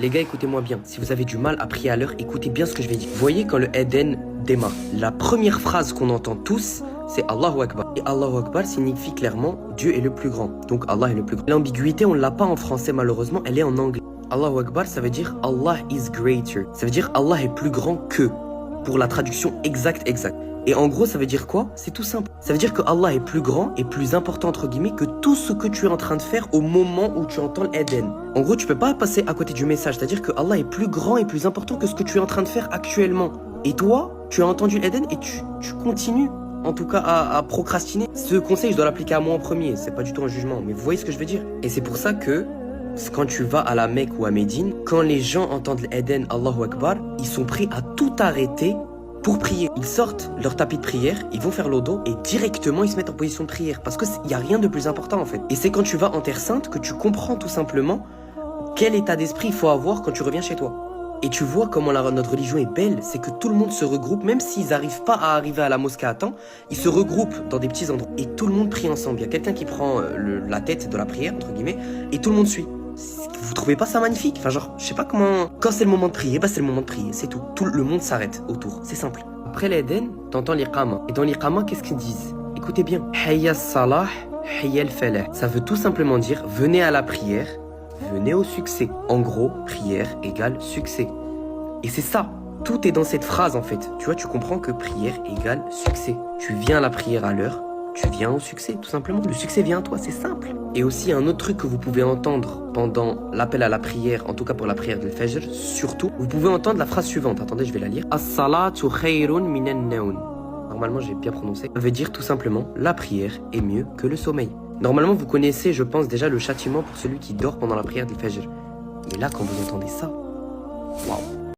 Les gars, écoutez-moi bien. Si vous avez du mal à prier à l'heure, écoutez bien ce que je vais dire. Vous voyez quand le Eden démarre, la première phrase qu'on entend tous, c'est Allahu Akbar. Et Allahu Akbar signifie clairement Dieu est le plus grand. Donc Allah est le plus grand. L'ambiguïté, on ne l'a pas en français malheureusement, elle est en anglais. Allahu Akbar, ça veut dire Allah is greater. Ça veut dire Allah est plus grand que. Pour la traduction exacte. Et en gros, ça veut dire quoi? C'est tout simple. Ça veut dire que Allah est plus grand et plus important, entre guillemets, que tout ce que tu es en train de faire au moment où tu entends l'Eden. En gros, tu peux pas passer à côté du message. C'est-à-dire que Allah est plus grand et plus important que ce que tu es en train de faire actuellement. Et toi, tu as entendu l'Eden et tu continues, en tout cas, à procrastiner. Ce conseil, je dois l'appliquer à moi en premier. C'est pas du tout un jugement, mais vous voyez ce que je veux dire? Et c'est pour ça que quand tu vas à la Mecque ou à Médine, quand les gens entendent l'Eden, Allahu Akbar, ils sont prêts à tout arrêter pour prier. Ils sortent leur tapis de prière, ils vont faire l'odo et directement ils se mettent en position de prière parce qu'il n'y a rien de plus important en fait. Et c'est quand tu vas en Terre Sainte que tu comprends tout simplement quel état d'esprit il faut avoir quand tu reviens chez toi. Et tu vois comment notre religion est belle, c'est que tout le monde se regroupe, même s'ils n'arrivent pas à arriver à la mosquée à temps, ils se regroupent dans des petits endroits et tout le monde prie ensemble. Il y a quelqu'un qui prend la tête de la prière, entre guillemets, et tout le monde suit. Vous trouvez pas ça magnifique? Enfin genre, je sais pas comment... Quand c'est le moment de prier, bah c'est le moment de prier, c'est tout. Tout le monde s'arrête autour, c'est simple. Après l'Eden, t'entends l'iqama. Et dans l'iqama, qu'est-ce qu'ils disent? Écoutez bien. Hayya salah, hayya al-falah. Ça veut tout simplement dire, venez à la prière, venez au succès. En gros, prière égale succès. Et c'est ça. Tout est dans cette phrase en fait. Tu vois, tu comprends que prière égale succès. Tu viens à la prière à l'heure, tu viens au succès, tout simplement. Le succès vient à toi, c'est simple. Et aussi, un autre truc que vous pouvez entendre pendant l'appel à la prière, en tout cas pour la prière de Fajr, surtout, vous pouvez entendre la phrase suivante. Attendez, je vais la lire. As-salatu khayrun minan naum. Normalement, j'ai bien prononcé. Ça veut dire tout simplement, la prière est mieux que le sommeil. Normalement, vous connaissez, je pense, déjà le châtiment pour celui qui dort pendant la prière de Fajr. Mais là, quand vous entendez ça, waouh.